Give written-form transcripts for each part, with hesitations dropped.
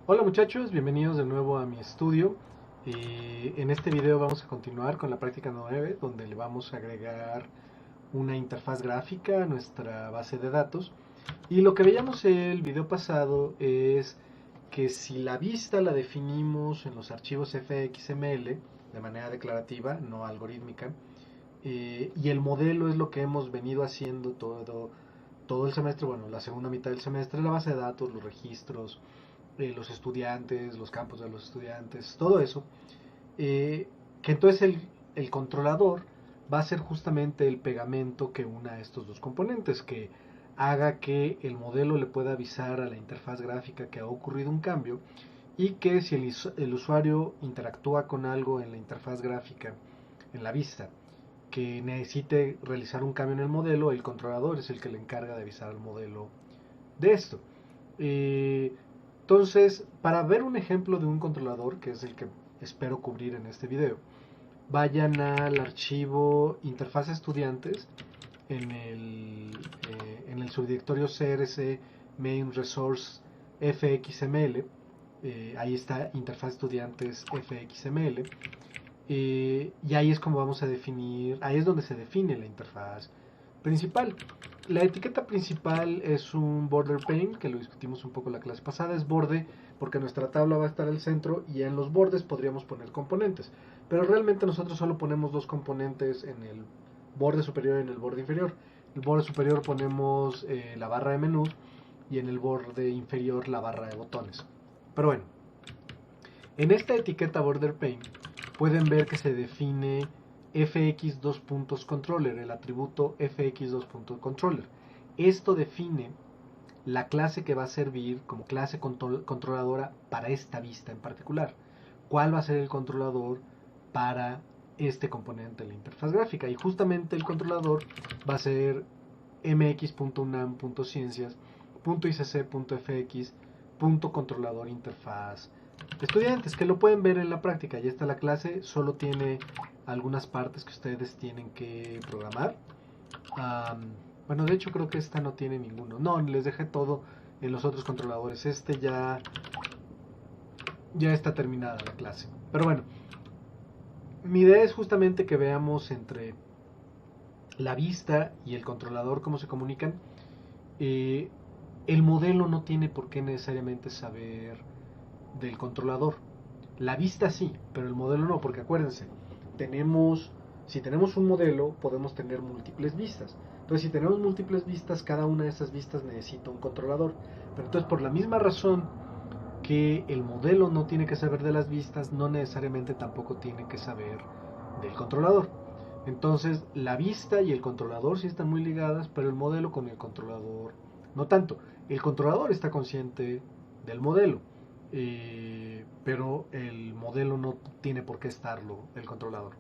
Hola muchachos, bienvenidos de nuevo a mi estudio. En este video vamos a continuar con la práctica 9, donde le vamos a agregar una interfaz gráfica a nuestra base de datos. Y lo que veíamos en el video pasado es que si la vista la definimos en los archivos fxml de manera declarativa, no algorítmica, y el modelo es lo que hemos venido haciendo todo el semestre, bueno, la segunda mitad del semestre, la base de datos, los registros, los estudiantes, los campos de los estudiantes, todo eso, que entonces el controlador va a ser justamente el pegamento que una a estos dos componentes, que haga que el modelo le pueda avisar a la interfaz gráfica que ha ocurrido un cambio y que si el usuario interactúa con algo en la interfaz gráfica, en la vista, que necesite realizar un cambio en el modelo, el controlador es el que le encarga de avisar al modelo de esto. Eh, entonces, para ver un ejemplo de un controlador, que es el que espero cubrir en este video, vayan al archivo interfaz estudiantes en el subdirectorio crc main resource fxml. Ahí está interfaz estudiantes fxml. Y ahí es como vamos a definir, ahí es donde se define la interfaz principal. La etiqueta principal es un border pane, que lo discutimos un poco la clase pasada, es borde porque nuestra tabla va a estar al centro y en los bordes podríamos poner componentes. Pero realmente nosotros solo ponemos dos componentes en el borde superior y en el borde inferior. En el borde superior ponemos la barra de menú y en el borde inferior la barra de botones. Pero bueno, en esta etiqueta border pane pueden ver que se define fx2.controller, el atributo fx2.controller. Esto define la clase que va a servir como clase controladora para esta vista en particular. ¿Cuál va a ser el controlador para este componente de la interfaz gráfica? Y justamente el controlador va a ser mx.unam.ciencias.icc.fx.controlador interfaz estudiantes, que lo pueden ver en la práctica. Ya está la clase, solo tiene algunas partes que ustedes tienen que programar. Bueno, de hecho creo que esta no tiene ninguno. No, les dejé todo en los otros controladores. Este ya está terminada la clase. Pero bueno, mi idea es justamente que veamos entre la vista y el controlador cómo se comunican. Eh, el modelo no tiene por qué necesariamente saber del controlador. La vista sí, pero el modelo no, porque acuérdense, si tenemos un modelo, podemos tener múltiples vistas. Entonces, si tenemos múltiples vistas, cada una de esas vistas necesita un controlador. Pero entonces, por la misma razón que el modelo no tiene que saber de las vistas, no necesariamente tampoco tiene que saber del controlador. Entonces, la vista y el controlador sí están muy ligadas, pero el modelo con el controlador no tanto. El controlador está consciente del modelo, pero el modelo no tiene por qué estarlo, el controlador.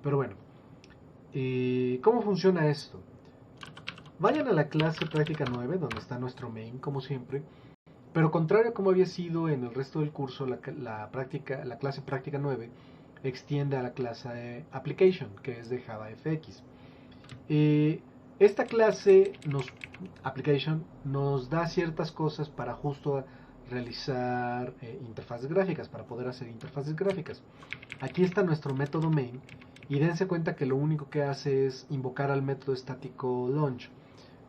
Pero bueno, ¿cómo funciona esto? Vayan a la clase práctica 9, donde está nuestro main, como siempre. Pero contrario a como había sido en el resto del curso, la clase práctica 9 extiende a la clase application, que es de JavaFX. Eh, esta clase application nos da ciertas cosas para justo realizar interfaces gráficas, para poder hacer interfaces gráficas. Aquí está nuestro método main y dense cuenta que lo único que hace es invocar al método estático launch.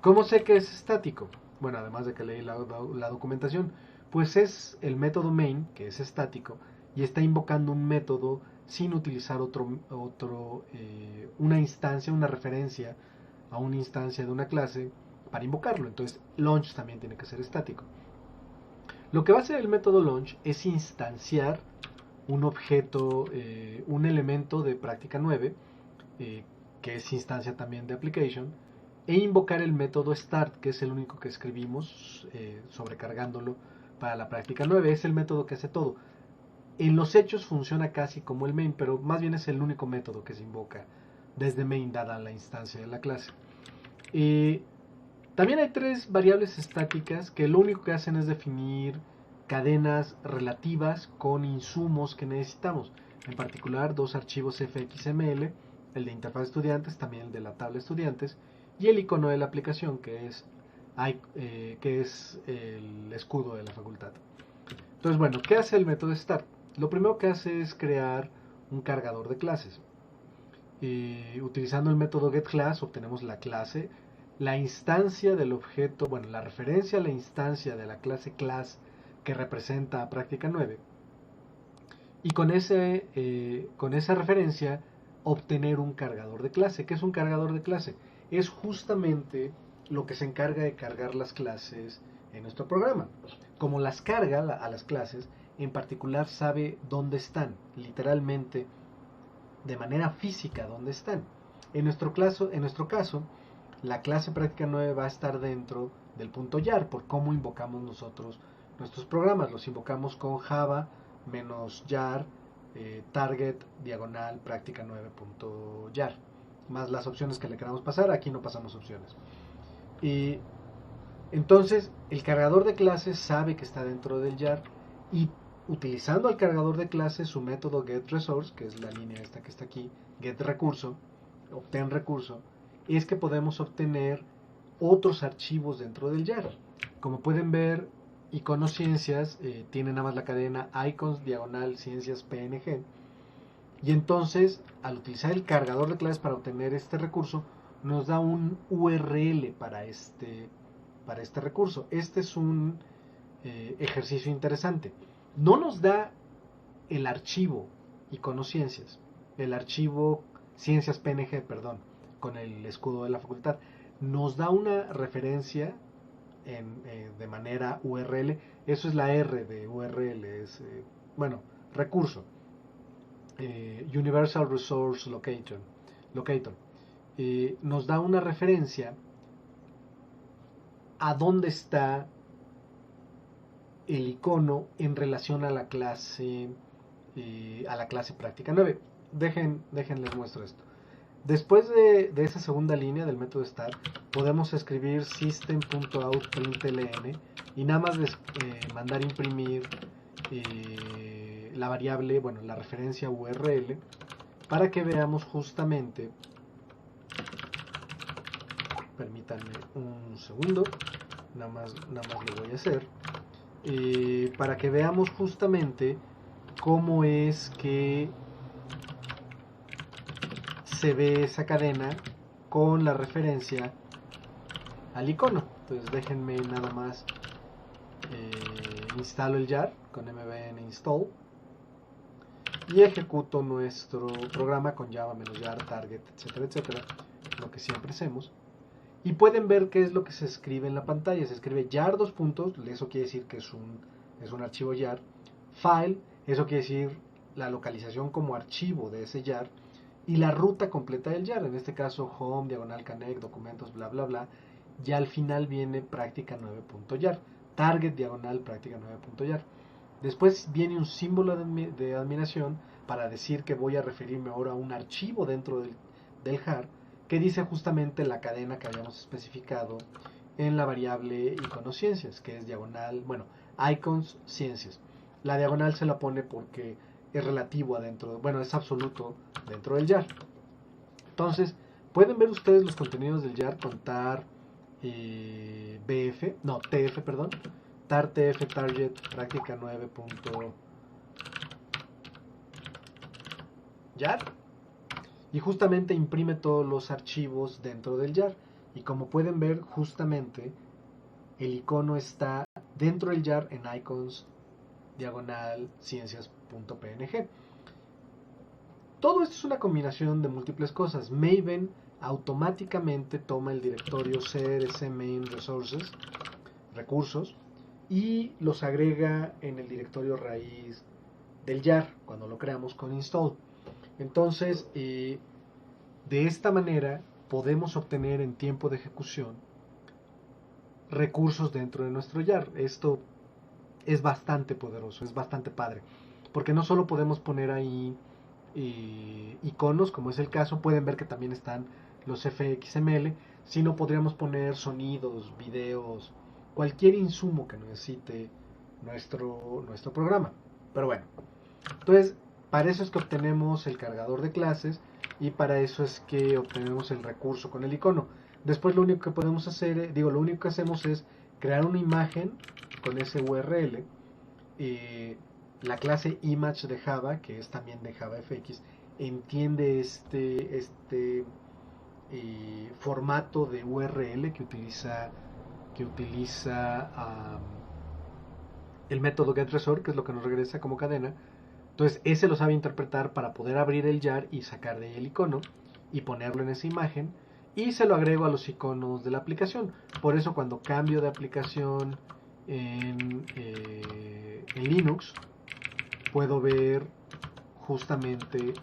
¿Cómo sé que es estático? Bueno, además de que leí la documentación, pues es el método main, que es estático, y está invocando un método sin utilizar una instancia, una referencia a una instancia de una clase para invocarlo. Entonces, launch también tiene que ser estático. Lo que va a hacer el método launch es instanciar un objeto, un elemento de práctica 9, que es instancia también de application, e invocar el método start, que es el único que escribimos, sobrecargándolo para la práctica 9. Es el método que hace todo. En los hechos funciona casi como el main, pero más bien es el único método que se invoca desde main dada la instancia de la clase. También hay tres variables estáticas que lo único que hacen es definir cadenas relativas con insumos que necesitamos. En particular, dos archivos fxml, el de interfaz estudiantes, también el de la tabla estudiantes, y el icono de la aplicación, que es el escudo de la facultad. Entonces, bueno, ¿qué hace el método start? Lo primero que hace es crear un cargador de clases. Y utilizando el método getClass obtenemos la clase, la instancia del objeto, bueno, la referencia a la instancia de la clase class que representa a práctica 9. Y con esa referencia obtener un cargador de clase. ¿Qué es un cargador de clase? Es justamente lo que se encarga de cargar las clases en nuestro programa. Como las carga a las clases, en particular sabe dónde están, literalmente de manera física dónde están. En nuestro caso, la clase práctica 9 va a estar dentro del punto .jar por cómo invocamos nosotros nuestros programas. Los invocamos con java -jar target diagonal práctica 9.jar más las opciones que le queramos pasar. Aquí no pasamos opciones. Y entonces el cargador de clases sabe que está dentro del jar y utilizando al cargador de clases su método getResource, que es la línea esta que está aquí, getRecurso, obtén recurso, es que podemos obtener otros archivos dentro del jar. Como pueden ver, iconociencias tiene nada más la cadena icons diagonal ciencias png, y entonces al utilizar el cargador de clases para obtener este recurso nos da un URL para este recurso. Este es un ejercicio interesante. No nos da el archivo iconociencias, el archivo ciencias PNG, perdón, con el escudo de la facultad. Nos da una referencia de manera URL. Eso es la R de URL, es, bueno, recurso. Universal Resource Locator. Nos da una referencia a dónde está el icono en relación a la clase práctica 9. Les muestro esto. Después de esa segunda línea del método start, podemos escribir system.out.println y nada más mandar imprimir la variable, bueno, la referencia URL, para que veamos justamente, permítanme un segundo, nada más lo voy a hacer, para que veamos justamente cómo es que se ve esa cadena con la referencia al icono. Entonces déjenme nada más instalo el jar con mbn install y ejecuto nuestro programa con java -jar target, etcétera, etcétera, lo que siempre hacemos. Y pueden ver qué es lo que se escribe en la pantalla. Se escribe jar dos puntos, eso quiere decir que es un archivo jar. File, eso quiere decir la localización como archivo de ese jar. Y la ruta completa del jar, en este caso home, diagonal connect, documentos, bla bla bla. Y al final viene práctica 9.jar, target diagonal práctica 9.jar. Después viene un símbolo de admiración para decir que voy a referirme ahora a un archivo dentro del jar que dice justamente la cadena que habíamos especificado en la variable iconociencias, que es diagonal, bueno, icons ciencias. La diagonal se la pone porque es relativo adentro, bueno, es absoluto dentro del jar. Entonces, pueden ver ustedes los contenidos del jar con tar TF, perdón, tar tf target práctica 9.jar, y justamente imprime todos los archivos dentro del jar. Y como pueden ver, justamente el icono está dentro del jar en icons diagonal ciencias.png. Todo esto es una combinación de múltiples cosas. Maven automáticamente toma el directorio crc main resources, recursos, y los agrega en el directorio raíz del jar cuando lo creamos con install. Entonces, de esta manera podemos obtener en tiempo de ejecución recursos dentro de nuestro jar. Esto es bastante poderoso, es bastante padre, porque no solo podemos poner ahí iconos, como es el caso, pueden ver que también están los fxml, sino podríamos poner sonidos, videos, cualquier insumo que necesite nuestro programa. Pero bueno, entonces para eso es que obtenemos el cargador de clases y para eso es que obtenemos el recurso con el icono. Después lo único que podemos hacer, lo único que hacemos es crear una imagen con ese URL la clase image de Java, que es también de JavaFX, entiende este formato de URL que utiliza el método getResort, que es lo que nos regresa como cadena. Entonces ese lo sabe interpretar para poder abrir el jar y sacar de ahí el icono y ponerlo en esa imagen, y se lo agrego a los iconos de la aplicación. Por eso cuando cambio de aplicación en Linux, puedo ver justamente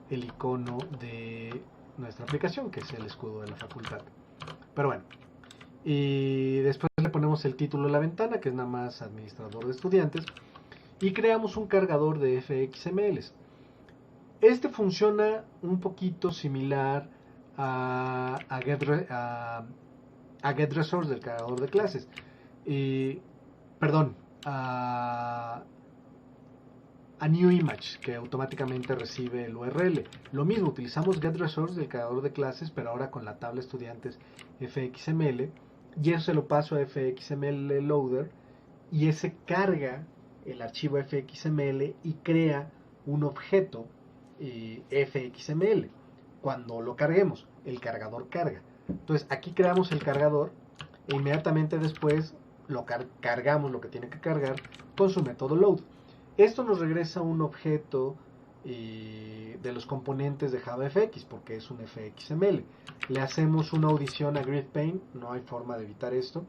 el icono de nuestra aplicación, que es el escudo de la facultad. Pero bueno, y después le ponemos el título de la ventana, que es nada más administrador de estudiantes, y creamos un cargador de fxmls. Este funciona un poquito similar a getResource del cargador de clases. Perdón, a NewImage, que automáticamente recibe el URL. Lo mismo, utilizamos getResource del cargador de clases, pero ahora con la tabla estudiantes fxml, y eso se lo paso a fxml loader, y ese carga el archivo fxml y crea un objeto fxml. Cuando lo carguemos, el cargador carga. Entonces aquí creamos el cargador e inmediatamente después lo cargamos lo que tiene que cargar con su método load. Esto nos regresa un objeto de los componentes de JavaFX, porque es un fxml. Le hacemos una audición a GridPaint, no hay forma de evitar esto.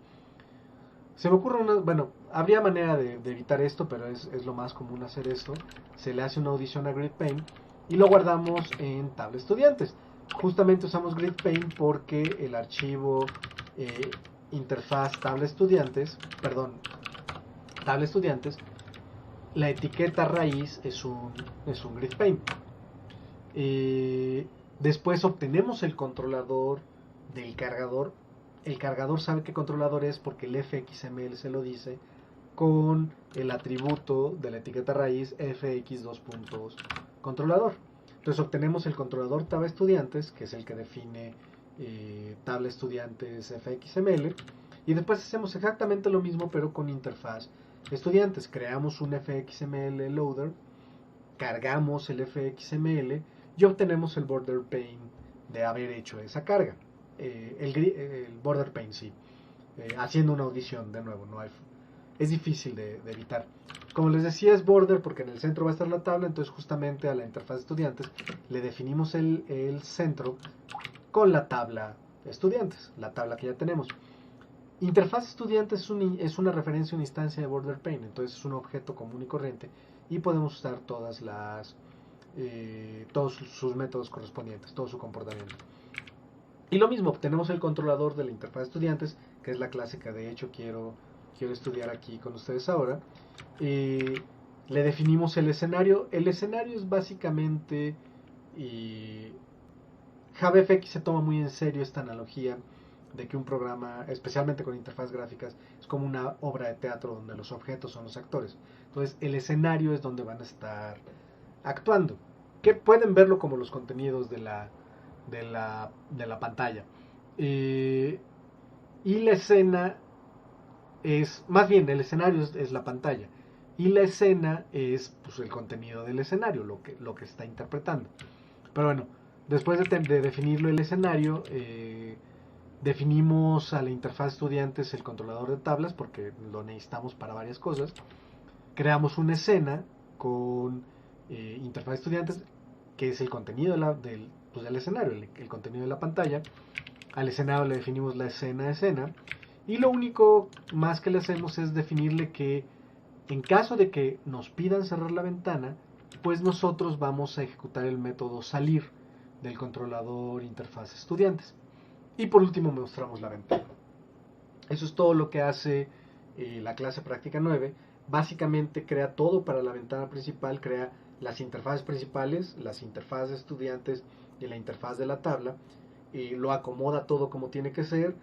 Se me ocurre bueno, habría manera de evitar esto, pero es lo más común hacer esto. Se le hace una audición a GridPaint y lo guardamos en tabla estudiantes. Justamente usamos GridPaint porque el archivo interfaz tabla estudiantes, la etiqueta raíz es un GridPaint. Después obtenemos el controlador del cargador. El cargador sabe qué controlador es porque el fxml se lo dice con el atributo de la etiqueta raíz fx2.controlador. Entonces obtenemos el controlador tabla estudiantes, que es el que define tabla estudiantes fxml, y después hacemos exactamente lo mismo pero con interfaz estudiantes. Creamos un fxml loader, cargamos el fxml y obtenemos el border pane de haber hecho esa carga. El border pane, sí. Haciendo una audición, de nuevo, es difícil de evitar. Como les decía, es border porque en el centro va a estar la tabla, entonces justamente a la interfaz de estudiantes le definimos el centro con la tabla estudiantes, la tabla que ya tenemos. Interfaz estudiantes es una referencia a una instancia de border pane, entonces es un objeto común y corriente y podemos usar todos sus métodos correspondientes, todo su comportamiento. Y lo mismo, obtenemos el controlador de la interfaz de estudiantes, que es la clase que de hecho quiero estudiar aquí con ustedes ahora. Le definimos el escenario. El escenario es básicamente... JavaFX se toma muy en serio esta analogía de que un programa, especialmente con interfaz gráficas, es como una obra de teatro donde los objetos son los actores. Entonces el escenario es donde van a estar actuando, que pueden verlo como los contenidos de la pantalla. Y la escena es, más bien el escenario es la pantalla, y la escena es pues, el contenido del escenario, lo que está interpretando. Pero bueno, después de definirlo el escenario, definimos a la interfaz estudiantes el controlador de tablas, porque lo necesitamos para varias cosas. Creamos una escena con interfaz estudiantes, que es el contenido del escenario, el contenido de la pantalla. Al escenario le definimos la escena, y lo único más que le hacemos es definirle que en caso de que nos pidan cerrar la ventana, pues nosotros vamos a ejecutar el método salir del controlador interfaz estudiantes. Y por último mostramos la ventana. Eso es todo lo que hace la clase práctica 9. Básicamente crea todo para la ventana principal, crea las interfaces principales, las interfaces de estudiantes y la interfaz de la tabla, lo acomoda todo como tiene que ser,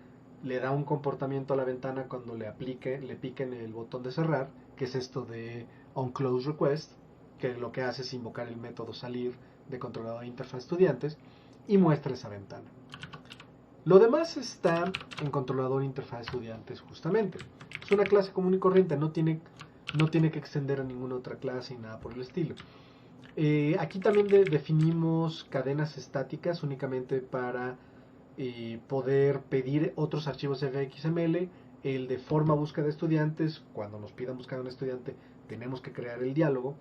le da un comportamiento a la ventana cuando le piquen el botón de cerrar, que es esto de onCloseRequest, que lo que hace es invocar el método salir de controlador de interfaz estudiantes y muestra esa ventana. Lo demás está en controlador interfaz estudiantes justamente. Es una clase común y corriente, no tiene no tiene que extender a ninguna otra clase y nada por el estilo. Aquí también definimos cadenas estáticas únicamente para poder pedir otros archivos FXML. El de forma búsqueda de estudiantes, cuando nos pidan buscar a un estudiante, tenemos que crear el diálogo.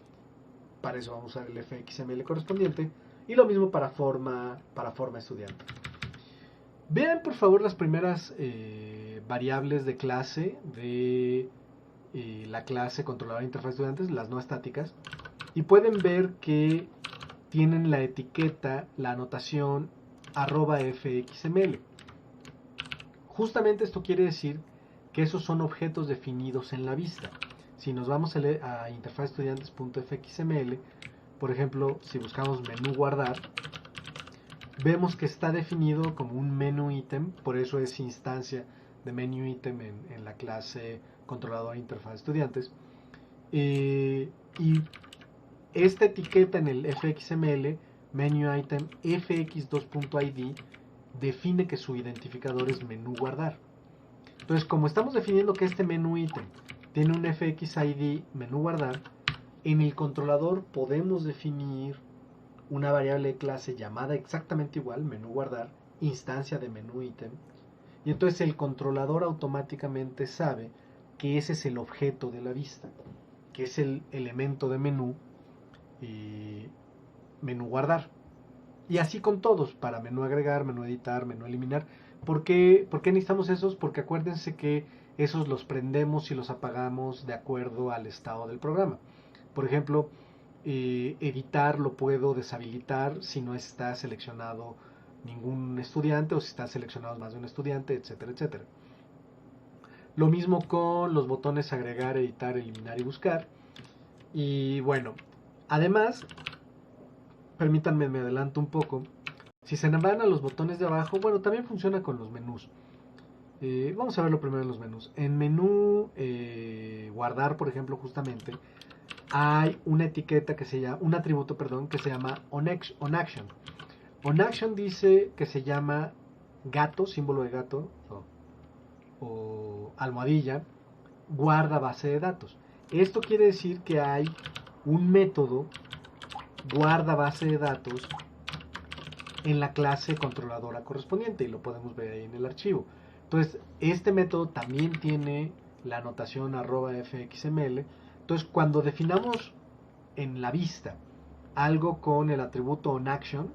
Para eso vamos a usar el FXML correspondiente. Y lo mismo para forma estudiante. Vean por favor las primeras variables de clase de la clase controladora de interfaz de estudiantes, las no estáticas. Y pueden ver que tienen la etiqueta, la anotación @fxml. Justamente esto quiere decir que esos son objetos definidos en la vista. Si nos vamos a interfacestudiantes.fxml, por ejemplo, si buscamos menú guardar, vemos que está definido como un menú ítem, por eso es instancia de menú ítem en la clase controladora de interfaz estudiantes. Y esta etiqueta en el fxml, menu item fx2.id, define que su identificador es menú guardar. Entonces, como estamos definiendo que este menú ítem tiene un fxid menú guardar, en el controlador podemos definir una variable de clase llamada exactamente igual, menú guardar, instancia de menú ítem, y entonces el controlador automáticamente sabe que ese es el objeto de la vista, que es el elemento de menú, menú guardar. Y así con todos, para menú agregar, menú editar, menú eliminar. ¿Por qué necesitamos esos? Porque acuérdense que esos los prendemos y los apagamos de acuerdo al estado del programa. Por ejemplo, editar lo puedo deshabilitar si no está seleccionado ningún estudiante o si está seleccionado más de un estudiante, etcétera, etcétera. Lo mismo con los botones agregar, editar, eliminar y buscar. Y bueno, además, permítanme, me adelanto un poco. Si se van a los botones de abajo, bueno, también funciona con los menús. Vamos a verlo primero en los menús. En menú guardar, por ejemplo, justamente, hay una etiqueta que se llama, un atributo, perdón, que se llama onAction. OnAction dice que se llama gato, símbolo de gato, o almohadilla, guarda base de datos. Esto quiere decir que hay un método guarda base de datos en la clase controladora correspondiente y lo podemos ver ahí en el archivo. Entonces, este método también tiene la anotación @fxml. Entonces, cuando definamos en la vista algo con el atributo onAction,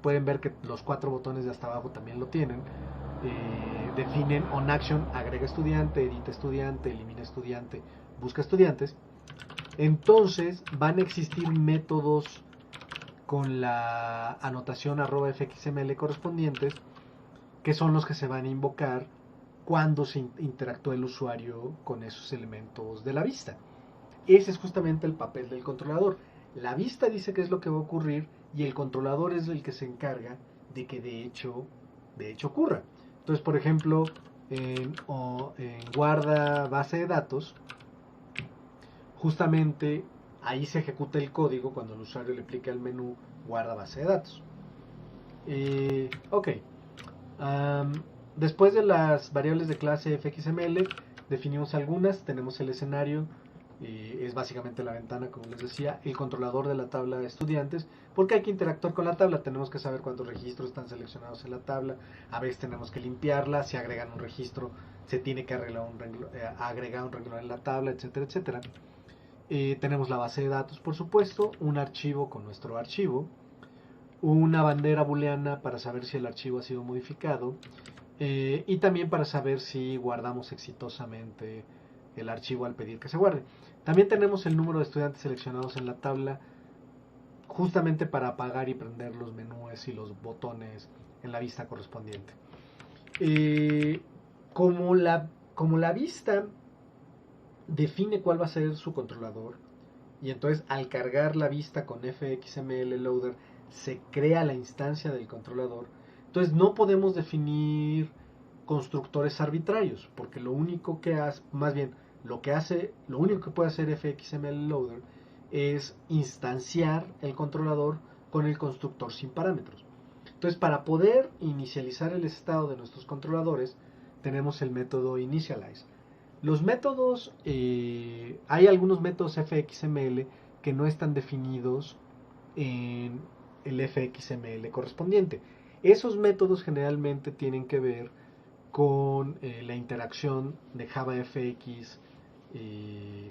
pueden ver que los 4 botones de hasta abajo también lo tienen. Definen onAction, agrega estudiante, edita estudiante, elimina estudiante, busca estudiantes. Entonces van a existir métodos con la anotación @fxml correspondientes, que son los que se van a invocar cuando se interactúa el usuario con esos elementos de la vista. Ese es justamente el papel del controlador. La vista dice qué es lo que va a ocurrir y el controlador es el que se encarga de que de hecho ocurra. Entonces, por ejemplo, en guarda base de datos, justamente ahí se ejecuta el código cuando el usuario le aplica el menú guarda base de datos. Ok. Después de las variables de clase fxml, definimos algunas. Tenemos el escenario, es básicamente la ventana, como les decía, el controlador de la tabla de estudiantes, porque hay que interactuar con la tabla. Tenemos que saber cuántos registros están seleccionados en la tabla. A veces tenemos que limpiarla. Si agregan un registro, se tiene que agregar un renglón en la tabla, etcétera, etcétera. Tenemos la base de datos, por supuesto, un archivo con nuestro archivo, una bandera booleana para saber si el archivo ha sido modificado, y también para saber si guardamos exitosamente el archivo al pedir que se guarde. También tenemos el número de estudiantes seleccionados en la tabla, justamente para apagar y prender los menús y los botones en la vista correspondiente. Como la vista define cuál va a ser su controlador, y entonces al cargar la vista con fxml loader se crea la instancia del controlador. Entonces no podemos definir constructores arbitrarios, porque lo único que hace, más bien, lo único que puede hacer fxml loader es instanciar el controlador con el constructor sin parámetros. Entonces, para poder inicializar el estado de nuestros controladores, tenemos el método initialize. Los métodos, hay algunos métodos FXML que no están definidos en el FXML correspondiente. Esos métodos generalmente tienen que ver con la interacción de JavaFX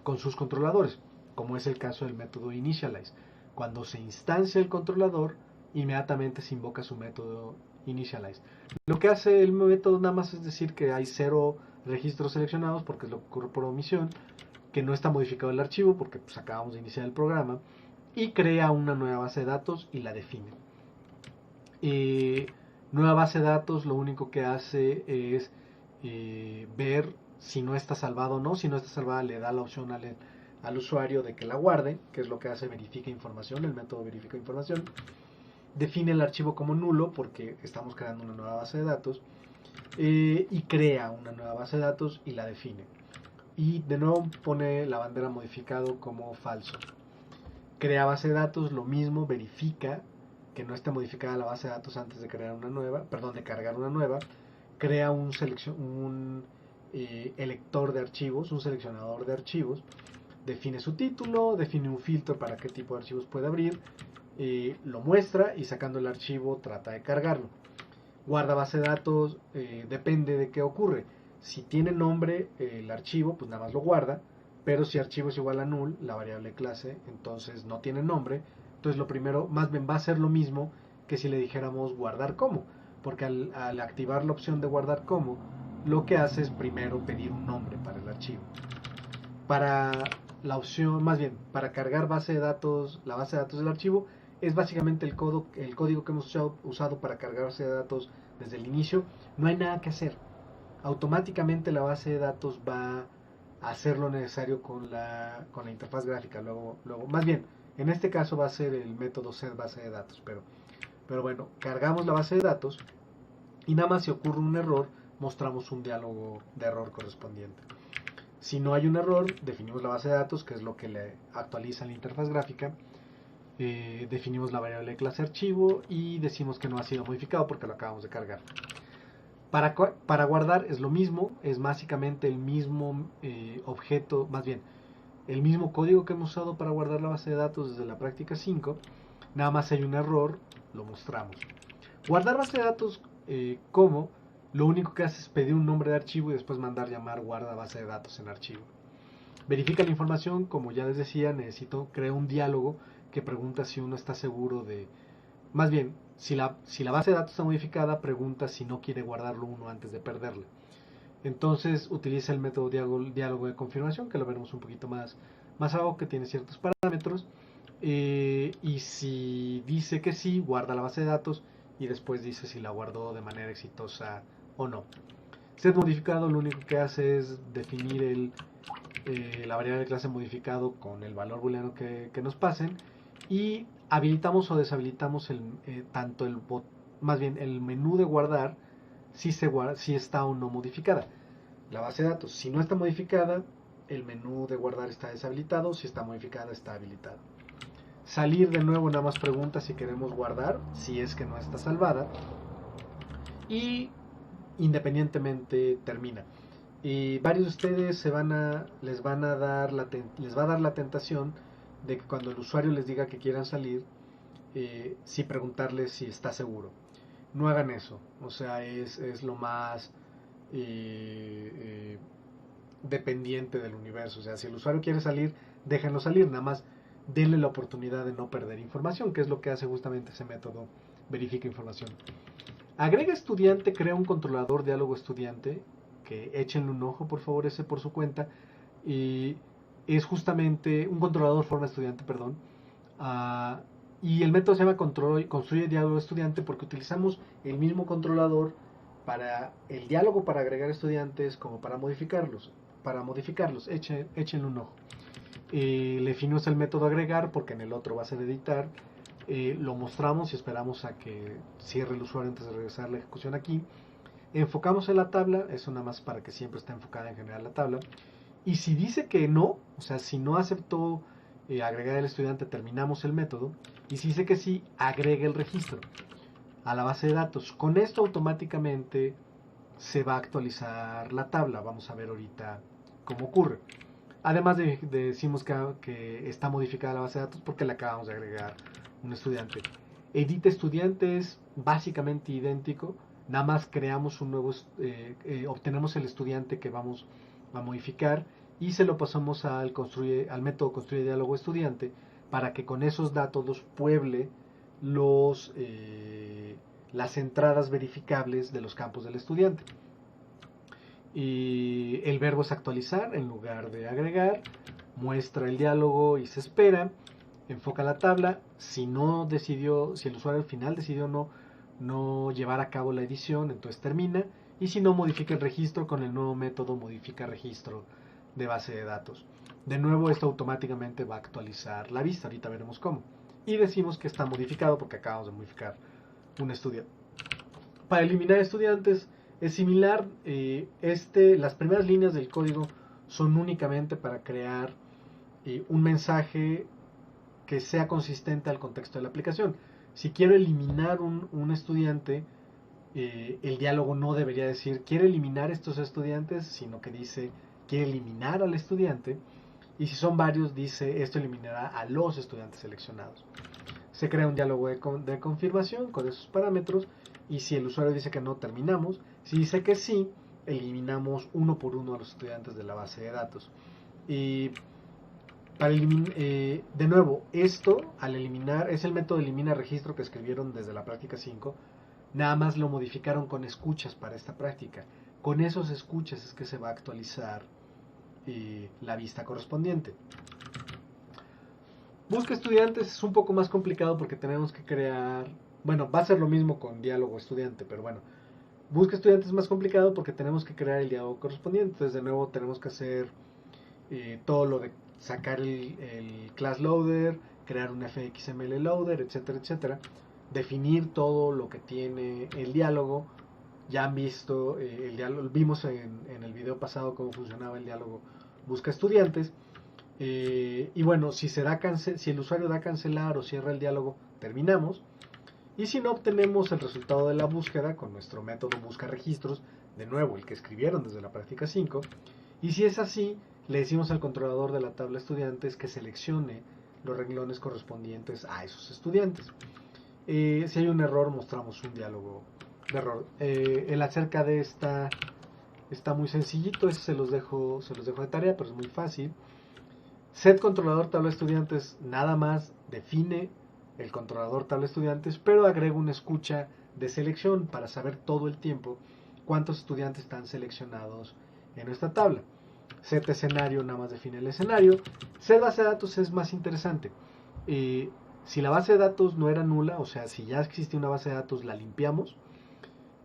con sus controladores, como es el caso del método initialize. Cuando se instancia el controlador, inmediatamente se invoca su método initialize. Lo que hace el método nada más es decir que hay 0 registros seleccionados, porque es lo que ocurre por omisión, que no está modificado el archivo, porque pues acabamos de iniciar el programa, y crea una nueva base de datos y la define. Nueva base de datos lo único que hace es ver si no está salvado o no. Si no está salvada, le da la opción al usuario de que la guarde, que es lo que hace verifica información, el método verifica información. Define el archivo como nulo porque estamos creando una nueva base de datos, y crea una nueva base de datos y la define. Y de nuevo pone la bandera modificado como falso. Crea base de datos, lo mismo, verifica que no esté modificada la base de datos antes de crear una nueva, perdón, de cargar una nueva. Crea un elector de archivos, un seleccionador de archivos, define su título, define un filtro para qué tipo de archivos puede abrir, lo muestra y sacando el archivo trata de cargarlo. Guarda base de datos, depende de qué ocurre. Si tiene nombre el archivo, pues nada más lo guarda, pero si archivo es igual a null, la variable clase, entonces no tiene nombre. Entonces lo primero, más bien va a ser lo mismo que si le dijéramos guardar como, porque al activar la opción de guardar como, lo que hace es primero pedir un nombre para el archivo. Para la opción, más bien, para cargar base de datos, la base de datos del archivo, es básicamente el código que hemos usado para cargar base de datos desde el inicio. No hay nada que hacer. Automáticamente la base de datos va a hacer lo necesario con la interfaz gráfica. Luego, más bien, en este caso va a ser el método setBase de datos. Pero bueno, cargamos la base de datos y nada más si ocurre un error, mostramos un diálogo de error correspondiente. Si no hay un error, definimos la base de datos, que es lo que le actualiza la interfaz gráfica. Definimos la variable de clase archivo y decimos que no ha sido modificado porque lo acabamos de cargar. Para guardar es lo mismo, es básicamente el mismo objeto, más bien, el mismo código que hemos usado para guardar la base de datos desde la práctica 5, nada más hay un error, lo mostramos. Guardar base de datos como lo único que hace es pedir un nombre de archivo y después mandar llamar guarda base de datos en archivo. Verifica la información, como ya les decía, necesito crear un diálogo que pregunta si uno está seguro de... Más bien, si la base de datos está modificada, pregunta si no quiere guardarlo uno antes de perderla. Entonces utiliza el método diálogo de confirmación, que lo veremos un poquito más abajo, que tiene ciertos parámetros. Y si dice que sí, guarda la base de datos y después dice si la guardó de manera exitosa o no. Set modificado lo único que hace es definir la variable de clase modificado con el valor booleano que nos pasen y habilitamos o deshabilitamos tanto más bien el menú de guardar si está o no modificada la base de datos. Si no está modificada, el menú de guardar está deshabilitado. Si está modificada, está habilitado. Salir de nuevo nada más pregunta si queremos guardar, si es que no está salvada. Y independientemente termina. Y varios de ustedes les va a dar la tentación de que cuando el usuario les diga que quieran salir, sí preguntarles si está seguro. No hagan eso. O sea, es lo más dependiente del universo. O sea, si el usuario quiere salir, déjenlo salir. Nada más denle la oportunidad de no perder información, que es lo que hace justamente ese método verifica información. Agrega estudiante, crea un controlador diálogo estudiante, que échenle un ojo por favor ese por su cuenta, y es justamente un controlador forma estudiante, perdón, y el método se llama construye diálogo estudiante porque utilizamos el mismo controlador para el diálogo para agregar estudiantes como para modificarlos. Échenle un ojo. Le definimos el método agregar porque en el otro va a ser editar. Lo mostramos y esperamos a que cierre el usuario antes de regresar la ejecución aquí. Enfocamos en la tabla, eso nada más para que siempre esté enfocada en general la tabla. Y si dice que no, o sea, si no aceptó agregar el estudiante, terminamos el método. Y si dice que sí, agrega el registro a la base de datos. Con esto automáticamente se va a actualizar la tabla. Vamos a ver ahorita cómo ocurre. Además decimos que está modificada la base de datos porque le acabamos de agregar un estudiante. Edit estudiante es básicamente idéntico, nada más creamos un nuevo, obtenemos el estudiante que vamos a modificar y se lo pasamos al método construye diálogo estudiante para que con esos datos los pueble las entradas verificables de los campos del estudiante. Y el verbo es actualizar en lugar de agregar, muestra el diálogo y se espera, enfoca la tabla. Si el usuario al final decidió no llevar a cabo la edición, entonces termina, y si no, modifica el registro con el nuevo método modifica registro de base de datos. De nuevo, esto automáticamente va a actualizar la vista, ahorita veremos cómo. Y decimos que está modificado porque acabamos de modificar un estudiante. Para eliminar estudiantes es similar, las primeras líneas del código son únicamente para crear un mensaje que sea consistente al contexto de la aplicación. Si quiero eliminar un estudiante, el diálogo no debería decir quiere eliminar estos estudiantes, sino que dice quiere eliminar al estudiante, y si son varios dice esto eliminará a los estudiantes seleccionados. Se crea un diálogo de confirmación con esos parámetros, y si el usuario dice que no, terminamos. Si dice que sí, eliminamos uno por uno a los estudiantes de la base de datos. Y de nuevo, esto al eliminar es el método elimina registro que escribieron desde la práctica 5. Nada más lo modificaron con escuchas para esta práctica. Con esos escuchas es que se va a actualizar la vista correspondiente. Busca estudiantes es un poco más complicado porque tenemos que crear, bueno, va a ser lo mismo con diálogo estudiante, pero bueno, busca estudiantes es más complicado porque tenemos que crear el diálogo correspondiente. Entonces de nuevo tenemos que hacer todo lo de sacar el class loader, crear un fxml loader, etcétera, etcétera, definir todo lo que tiene el diálogo. Ya han visto el diálogo, vimos en el video pasado cómo funcionaba el diálogo busca estudiantes. Y bueno, si el usuario da cancelar o cierra el diálogo, terminamos. Y si no, obtenemos el resultado de la búsqueda con nuestro método busca registros, de nuevo el que escribieron desde la práctica 5. Y si es así, le decimos al controlador de la tabla estudiantes que seleccione los renglones correspondientes a esos estudiantes. Si hay un error, mostramos un diálogo de error. El acerca de esta está muy sencillito, ese se los dejo de tarea, pero es muy fácil. Set controlador tabla estudiantes nada más define el controlador tabla estudiantes, pero agrega una escucha de selección para saber todo el tiempo cuántos estudiantes están seleccionados en esta tabla. Set escenario nada más define el escenario. Set base de datos es más interesante. Si la base de datos no era nula, o sea, si ya existe una base de datos, la limpiamos.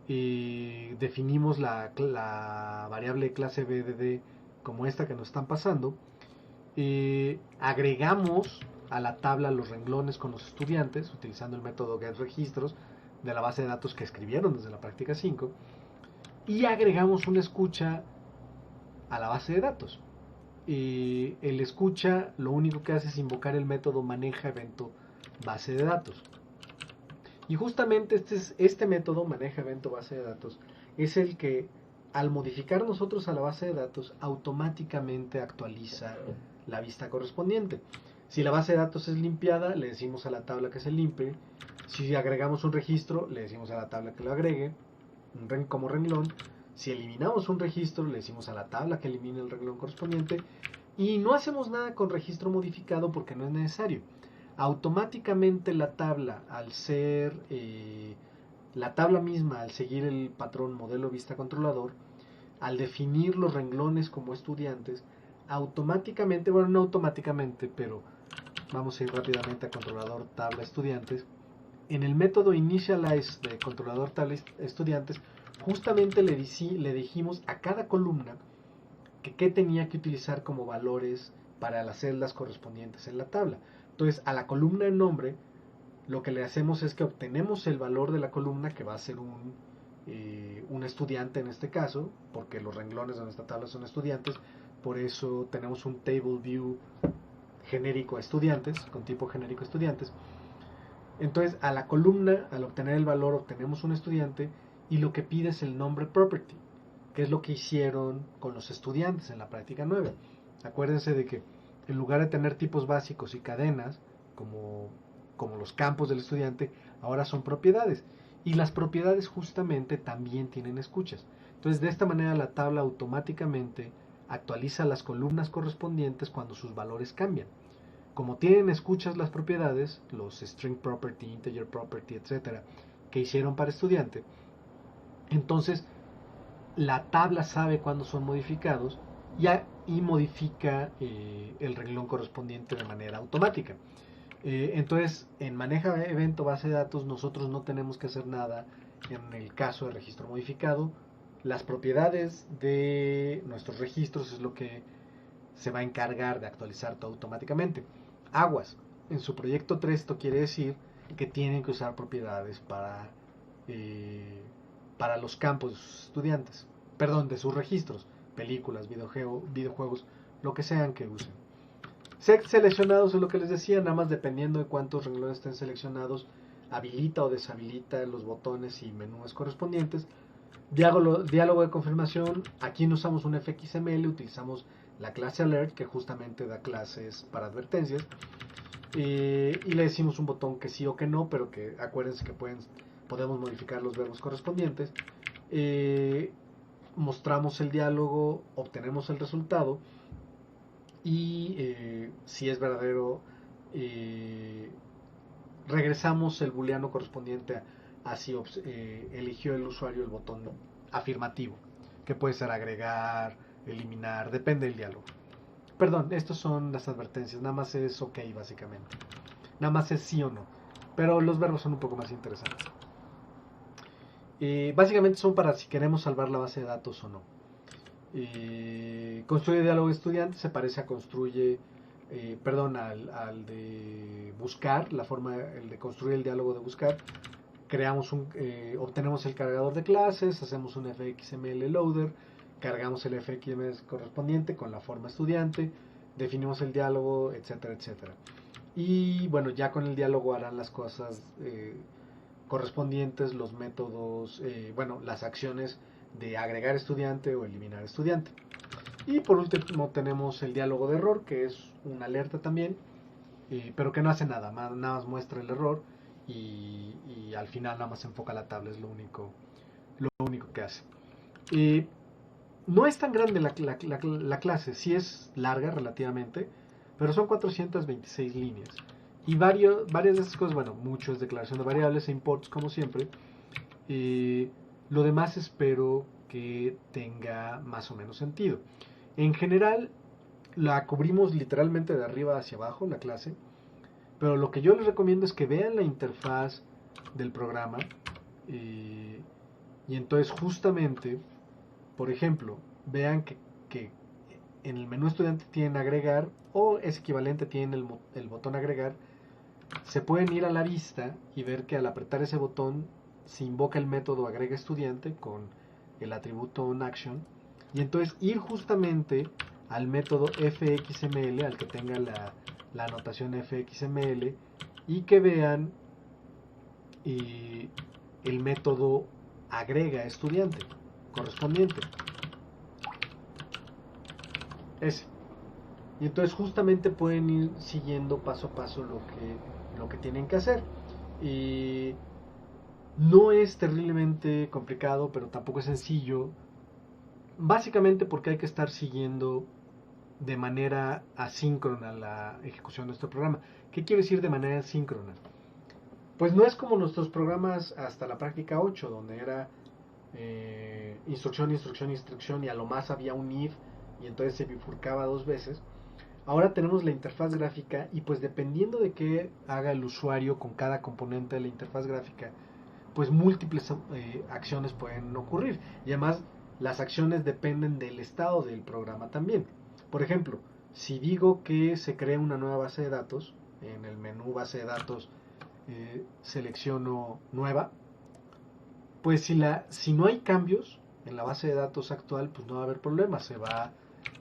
Definimos la variable clase BDD como esta que nos están pasando. Agregamos a la tabla los renglones con los estudiantes utilizando el método getRegistros de la base de datos que escribieron desde la práctica 5, y agregamos una escucha a la base de datos. El escucha lo único que hace es invocar el método maneja evento base de datos, y justamente este método maneja evento base de datos es el que, al modificar nosotros a la base de datos, automáticamente actualiza la vista correspondiente. Si la base de datos es limpiada, le decimos a la tabla que se limpie. Si agregamos un registro, le decimos a la tabla que lo agregue como renglón. Si eliminamos un registro, le decimos a la tabla que elimine el renglón correspondiente. Y no hacemos nada con registro modificado porque no es necesario. Automáticamente la tabla, al ser la tabla misma, al seguir el patrón modelo vista controlador, al definir los renglones como estudiantes, automáticamente, bueno, no automáticamente, pero vamos a ir rápidamente a controlador tabla estudiantes. En el método initialize de controlador tabla estudiantes, justamente le dijimos a cada columna qué tenía que utilizar como valores para las celdas correspondientes en la tabla. Entonces, a la columna de nombre, lo que le hacemos es que obtenemos el valor de la columna, que va a ser un estudiante en este caso, porque los renglones de nuestra tabla son estudiantes. Por eso tenemos un table view genérico a estudiantes, con tipo genérico estudiantes. Entonces, a la columna, al obtener el valor, obtenemos un estudiante, y lo que pide es el nombre property. que es lo que hicieron con los estudiantes en la práctica 9. Acuérdense de que en lugar de tener tipos básicos y cadenas, como los campos del estudiante, ahora son propiedades. Y las propiedades justamente también tienen escuchas. Entonces, de esta manera la tabla automáticamente actualiza las columnas correspondientes cuando sus valores cambian. Como tienen escuchas las propiedades, los string property, integer property, etcétera, que hicieron para estudiante, entonces la tabla sabe cuándo son modificados y modifica el renglón correspondiente de manera automática. Entonces, en maneja evento base de datos, nosotros no tenemos que hacer nada en el caso de registro modificado. Las propiedades de nuestros registros es lo que se va a encargar de actualizar todo automáticamente. Aguas, en su proyecto 3 esto quiere decir que tienen que usar propiedades para los campos de sus estudiantes, perdón, de sus registros, películas, videojuegos, lo que sean que usen. Set seleccionados es lo que les decía, nada más dependiendo de cuántos renglones estén seleccionados, habilita o deshabilita los botones y menús correspondientes. Diálogo de confirmación, aquí no usamos un fxml, utilizamos la clase alert, que justamente da clases para advertencias, y le decimos un botón que sí o que no, pero que acuérdense que podemos modificar los verbos correspondientes. Mostramos el diálogo, obtenemos el resultado, y si es verdadero, regresamos el booleano correspondiente a si eligió el usuario el botón afirmativo, que puede ser agregar, eliminar, depende del diálogo. Perdón, estos son las advertencias, nada más es ok básicamente, nada más es sí o no, pero los verbos son un poco más interesantes. Básicamente son para si queremos salvar la base de datos o no. Construye diálogo de estudiante se parece a construye, al de buscar, el de construir el diálogo de buscar. Obtenemos el cargador de clases, hacemos un fxml loader, cargamos el fxml correspondiente con la forma estudiante, definimos el diálogo, etcétera, etcétera. Y bueno, ya con el diálogo harán las cosas correspondientes, los métodos, las acciones de agregar estudiante o eliminar estudiante. Y por último tenemos el diálogo de error, que es una alerta también, pero que no hace nada más muestra el error y al final nada más enfoca la tabla, es lo único que hace. No es tan grande la clase, sí es larga relativamente, pero son 426 líneas. Y varias de esas cosas, mucho es declaración de variables e imports como siempre. Lo demás espero que tenga más o menos sentido. En general, la cubrimos literalmente de arriba hacia abajo, la clase. Pero lo que yo les recomiendo es que vean la interfaz del programa. Y entonces justamente, por ejemplo, vean que en el menú estudiante tienen agregar, o es equivalente, tienen el botón agregar. Se pueden ir a la vista y ver que al apretar ese botón se invoca el método agrega estudiante con el atributo onAction, y entonces ir justamente al método fxml, al que tenga la anotación fxml, y que vean el método agrega estudiante correspondiente, ese. Y entonces justamente pueden ir siguiendo paso a paso lo que tienen que hacer. Y no es terriblemente complicado, pero tampoco es sencillo. Básicamente porque hay que estar siguiendo de manera asíncrona la ejecución de nuestro programa. ¿Qué quiere decir de manera asíncrona? Pues no es como nuestros programas hasta la práctica 8, donde era instrucción, instrucción, instrucción, y a lo más había un if, y entonces se bifurcaba 2 veces. Ahora tenemos la interfaz gráfica, y pues dependiendo de qué haga el usuario con cada componente de la interfaz gráfica, pues múltiples acciones pueden ocurrir. Y además las acciones dependen del estado del programa también. Por ejemplo, si digo que se cree una nueva base de datos, en el menú base de datos selecciono nueva, pues si no hay cambios en la base de datos actual, pues no va a haber problema,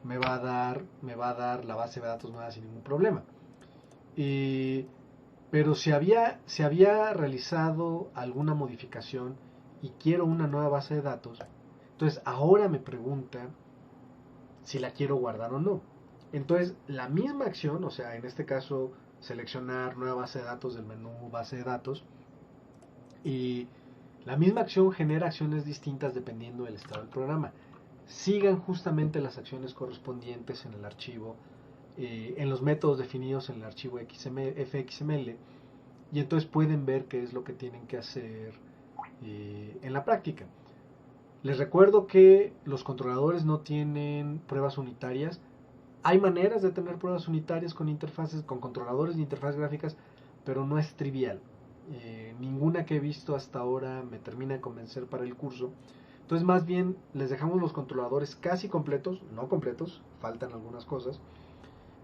me va a dar la base de datos nueva sin ningún problema. Pero si había realizado alguna modificación y quiero una nueva base de datos, Entonces ahora me pregunta si la quiero guardar o no. Entonces la misma acción, o sea, en este caso seleccionar nueva base de datos del menú base de datos, y la misma acción genera acciones distintas dependiendo del estado del programa. Sigan justamente las acciones correspondientes en el archivo, en los métodos definidos en el archivo fxml, y entonces pueden ver qué es lo que tienen que hacer en la práctica. Les recuerdo que los controladores no tienen pruebas unitarias. Hay maneras de tener pruebas unitarias con interfaces, con controladores de interfaces gráficas, pero no es trivial. Ninguna que he visto hasta ahora me termina de convencer para el curso. Entonces más bien les dejamos los controladores casi completos, no completos, faltan algunas cosas,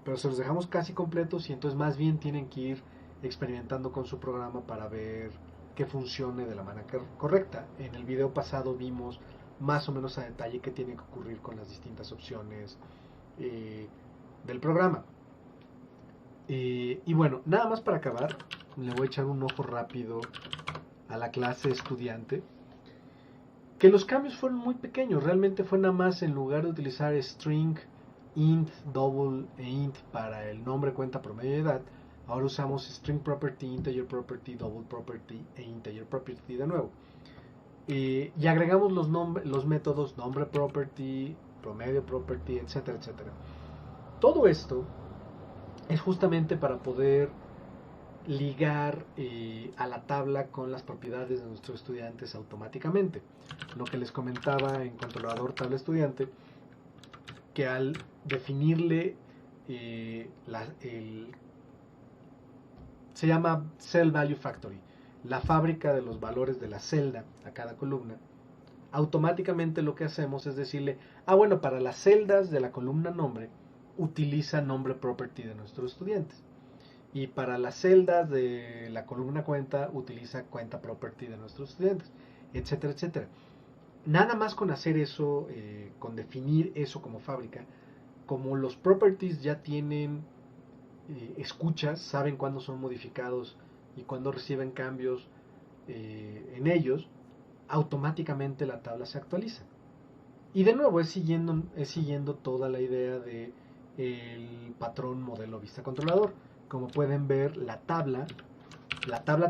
pero se los dejamos casi completos y entonces más bien tienen que ir experimentando con su programa para ver que funcione de la manera correcta. En el video pasado vimos más o menos a detalle qué tiene que ocurrir con las distintas opciones del programa. Y bueno, nada más para acabar, le voy a echar un ojo rápido a la clase estudiante. Que los cambios fueron muy pequeños, realmente fue nada más en lugar de utilizar string, int, double e int para el nombre, cuenta, promedio de edad, ahora usamos string property, integer property, double property e integer property de nuevo. Y agregamos los métodos nombre property, promedio property, etcétera, etcétera. Todo esto es justamente para poder ligar a la tabla con las propiedades de nuestros estudiantes automáticamente. Lo que les comentaba en controlador tabla estudiante, que al definirle se llama Cell Value Factory, la fábrica de los valores de la celda a cada columna, automáticamente lo que hacemos es decirle, bueno, para las celdas de la columna nombre, utiliza nombre property de nuestros estudiantes. Y para las celdas de la columna cuenta, utiliza cuenta property de nuestros estudiantes, etcétera, etcétera. Nada más con hacer eso, con definir eso como fábrica, como los properties ya tienen escuchas, saben cuándo son modificados y cuándo reciben cambios en ellos, automáticamente la tabla se actualiza. Y de nuevo es siguiendo toda la idea de el patrón modelo vista controlador. Como pueden ver, la tabla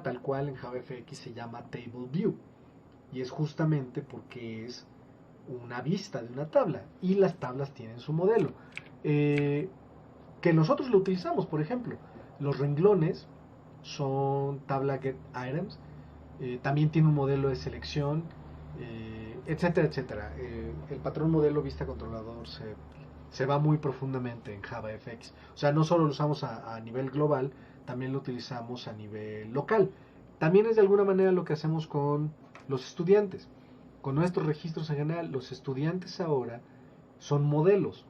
tal cual en JavaFX se llama Table View. Y es justamente porque es una vista de una tabla. Y las tablas tienen su modelo. Que nosotros lo utilizamos, por ejemplo. Los renglones son tabla get items. También tiene un modelo de selección, etcétera, etcétera. El patrón modelo vista controlador se va muy profundamente en JavaFX. O sea, no solo lo usamos a nivel global, también lo utilizamos a nivel local. También es de alguna manera lo que hacemos con los estudiantes. Con nuestros registros en general, los estudiantes ahora son modelos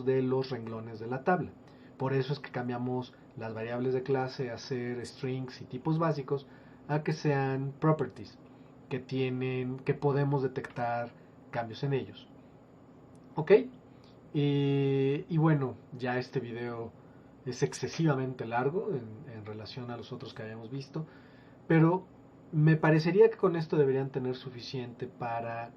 de los renglones de la tabla. Por eso es que cambiamos las variables de clase a ser strings y tipos básicos a que sean properties que podemos detectar cambios en ellos. ¿Ok? Y bueno, ya este video es excesivamente largo en relación a los otros que habíamos visto, pero me parecería que con esto deberían tener suficiente para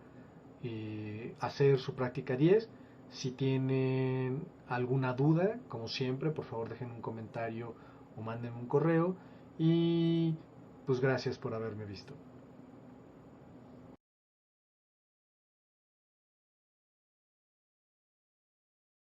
hacer su práctica 10. Si tienen alguna duda, como siempre, por favor dejen un comentario o manden un correo. Y pues gracias por haberme visto.